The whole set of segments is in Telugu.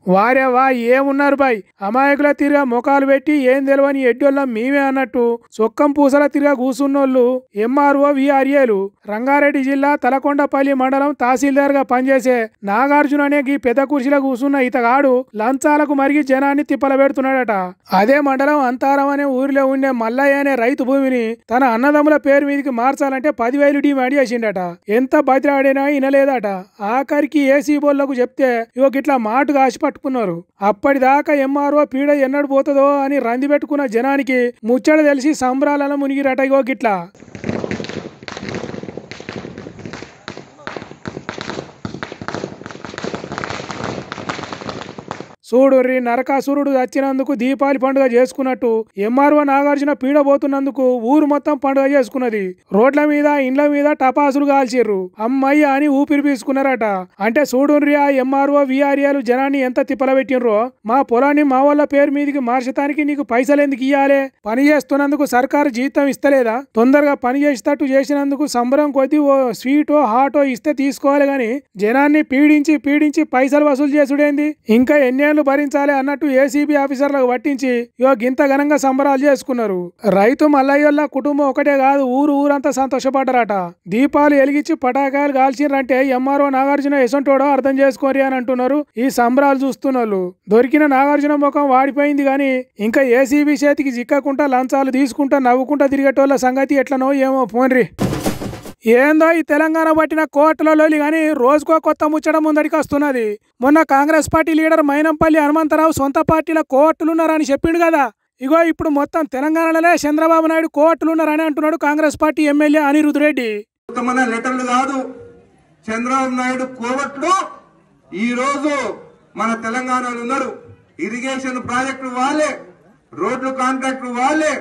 వారే వా ఏమున్నారు బాయ్, అమాయకుల తిరిగా ముఖాలు పెట్టి ఏం తెలియని ఎడ్డోళ్ళం మేమే అన్నట్టు సొక్కం పూసల తిరిగా కూసున్నోళ్ళు ఎంఆర్ఓ విఆర్ఏలు. రంగారెడ్డి జిల్లా తలకొండపల్లి మండలం తహసీల్దార్ గా పనిచేసే నాగార్జున అనే గీ పెద్ద కుర్చీలో కూసున్న ఇతగాడు లంచాలకు మరిగి జనాన్ని తిప్పల పెడుతున్నాడట. అదే మండలం అంతారం అనే ఊరిలో ఉండే మల్లయ్య అనే రైతు భూమిని తన అన్నదమ్ముల పేరు మీదకి మార్చాలంటే 10,000 డిమాండ్ చేసిండట. ఎంత బతిరాడినా వినలేదట. ఆఖరికి ఏసీ బోళ్లకు చెప్తే ఇగో గిట్లా మాటుగా ఆశ పట్టుకున్నారు. అప్పటిదాకా ఎంఆర్ఓ పీడ ఎన్నడు పోతుందో అని రంది పెట్టుకున్న జనానికి ముచ్చట తెలిసి సంబరాలను మునిగిరట. ఇగో గిట్లా చూడుర్రి, నరకాసురుడు వచ్చినందుకు దీపావళి పండుగ చేసుకున్నట్టు ఎంఆర్ఓ నాగార్జున పీడబోతున్నందుకు ఊరు మొత్తం పండుగ చేసుకున్నది. రోడ్ల మీద ఇండ్ల మీద టపాసులు కాల్చిర్రు. అమ్మయ్య అని ఊపిరి పీసుకున్నారట. అంటే చూడుర్రి, ఆ ఎంఆర్ఓ విఆర్ఏలు జనాన్ని ఎంత తిప్పల పెట్టినరో. మా పొలాన్ని మా వాళ్ళ పేరు మీదకి మార్చడానికి నీకు పైసలు ఎందుకు ఇయ్యాలే? పని చేస్తున్నందుకు సర్కారు జీతం ఇస్తలేదా? తొందరగా పని చేసేటట్టు చేసినందుకు సంబరం కొద్దీ ఓ స్వీటో హాటో ఇస్తే తీసుకోవాలి గాని జనాన్ని పీడించి పీడించి పైసలు వసూలు చేసుడేంది? ఇంకా ఎన్నేళ్లు భరించాలి అన్నట్టు ఏసీబీ ఆఫీసర్లకు పట్టించి ఇగో గింత ఘనంగా సంబరాలు చేసుకున్నారు. రైతు మల్లయ్యోళ్ళ కుటుంబం ఒకటే కాదు, ఊరంతా సంతోషపడ్డారట. దీపాలు వెలిగించి పటాకాయలు కాల్చిరంటే ఎంఆర్ఓ నాగార్జున ఎసంటోడో అర్థం చేసుకోరి అని అంటున్నారు ఈ సంబరాలు చూస్తున్నారు. దొరికిన నాగార్జున ముఖం వాడిపోయింది గాని ఇంకా ఏసీబీ చేతికి చిక్కకుండా లంచాలు తీసుకుంటా నవ్వుకుంటా తిరిగేటోళ్ళ సంగతి ఎట్లనో ఏమో పోన్రి. ఏందో ఈ తెలంగాణ పట్టిన కోర్టులలో కానీ రోజుకో కొత్త ముచ్చడం ముందడికి వస్తున్నది. మొన్న కాంగ్రెస్ పార్టీ లీడర్ మైనంపల్లి హనుమంతరావు సొంత పార్టీల కోర్టులున్నారని చెప్పిండు కదా. ఇగో ఇప్పుడు మొత్తం తెలంగాణలోనే చంద్రబాబు నాయుడు కోర్టులున్నారని అంటున్నాడు కాంగ్రెస్ పార్టీ ఎమ్మెల్యే అనిరుద్ రెడ్డి. లెటర్లు కాదు, చంద్రబాబు నాయుడు కోర్టులు ఈ రోజు మన తెలంగాణలో ఉన్నారు. ఇరిగేషన్ ప్రాజెక్టులు వాళ్ళే, రోడ్లు కాంట్రాక్టులు వాళ్ళే,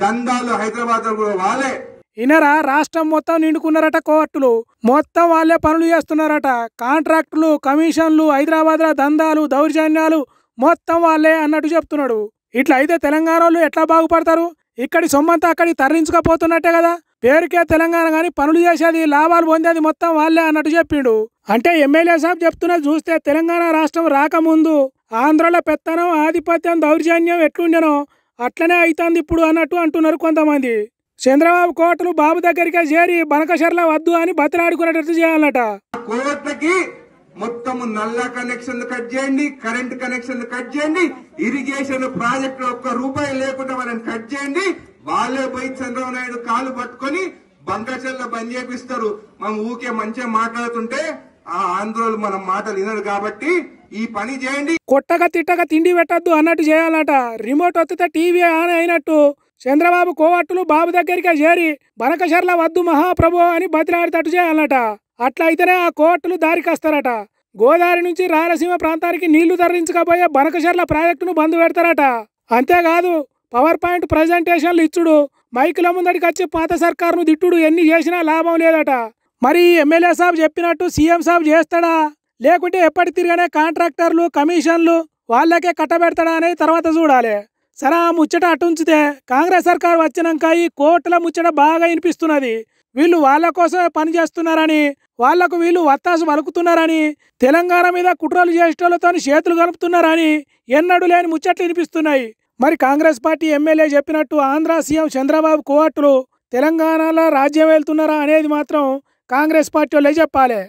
దందాలు హైదరాబాద్ కూడా వాళ్ళే. ఇనరా, రాష్ట్రం మొత్తం నిండుకున్నారట. కోర్టులు మొత్తం వాళ్ళే పనులు చేస్తున్నారట. కాంట్రాక్టులు, కమిషన్లు, హైదరాబాద్ లో దందాలు, దౌర్జన్యాలు మొత్తం వాళ్ళే అన్నట్టు చెప్తున్నాడు. ఇట్లా అయితే తెలంగాణ వాళ్ళు ఎట్లా బాగుపడతారు? ఇక్కడి సొమ్మంతా అక్కడికి తరలించుకపోతున్నట్టే కదా. పేరుకే తెలంగాణ గాని పనులు చేసేది, లాభాలు పొందేది మొత్తం వాళ్ళే అన్నట్టు చెప్పిండు. అంటే ఎమ్మెల్యే సాబ్ చెప్తున్నది చూస్తే తెలంగాణ రాష్ట్రం రాకముందు ఆంధ్రలో పెత్తనం, ఆధిపత్యం, దౌర్జన్యం ఎట్లుండెనో అట్లనే అవుతుంది ఇప్పుడు అన్నట్టు అంటున్నారు కొంతమంది. చంద్రబాబు కోర్టులు బాబు దగ్గరికే చేరి బనకశర్ల వద్దు అని బతిలాడుకునేటట్టు చేయాలట. కోర్టుకి మొత్తం నల్ల కనెక్షన్ కట్ చేయండి, కరెంట్ కనెక్షన్ కట్ చేయండి, ఇరిగేషన్ ప్రాజెక్టు ఒక్క రూపాయి లేకుండా వాళ్ళని కట్ చేయండి. వాళ్ళే పోయి చంద్రబాబు నాయుడు కాలు పట్టుకొని బంకచర్ల బంద్ చేపిస్తారు. మనం ఊకే మంచిగా మాట్లాడుతుంటే ఆ ఆంధ్రోలు మనం మాటలు వినరు కాబట్టి ఈ పని చేయండి. కొట్టగా తిట్టగా తిండి పెట్టద్దు అన్నట్టు చేయాలట. రిమోట్ వత్తితే టీవీ ఆన్ అయినట్టు చంద్రబాబు కోవట్టులు బాబు దగ్గరికే చేరి బనకశర్ల వద్దు మహాప్రభు అని బతిలాడితట్టు చేయాలట. అట్లా అయితేనే ఆ కోర్టులు దారికొస్తారట. గోదావరి నుంచి రాయలసీమ ప్రాంతానికి నీళ్లు తరలించకపోయే బనకశర్ల ప్రాజెక్టును బంద్ పెడతారట. అంతేకాదు పవర్ పాయింట్ ప్రజెంటేషన్లు ఇచ్చుడు, మైకుల ముందడికి వచ్చి పాత సర్కారును తిట్టుడు ఎన్ని చేసినా లాభం లేదట. మరి ఎమ్మెల్యే సాబ్ చెప్పినట్టు సీఎం సాబ్ చేస్తాడా, లేకుంటే ఎప్పటి తిరిగానే కాంట్రాక్టర్లు, కమిషన్లు వాళ్ళకే కట్టబెడతాడా అనేది తర్వాత చూడాలి. సరే, ఆ ముచ్చట అటుంచితే కాంగ్రెస్ సర్కారు వచ్చినాక ఈ కోర్టుల ముచ్చట బాగా వినిపిస్తున్నది. వీళ్ళు వాళ్ళ కోసమే పని చేస్తున్నారని, వాళ్లకు వీళ్ళు వత్తాసు పలుకుతున్నారని, తెలంగాణ మీద కుట్రలు చేసేటోళ్లతో చేతులు కలుపుతున్నారని ఎన్నడూ లేని ముచ్చట్లు వినిపిస్తున్నాయి. మరి కాంగ్రెస్ పార్టీ ఎమ్మెల్యే చెప్పినట్టు ఆంధ్ర సీఎం చంద్రబాబు కోర్టులు తెలంగాణలో రాజ్యం వెళ్తున్నారా అనేది మాత్రం కాంగ్రెస్ పార్టీ వాళ్ళే చెప్పాలి.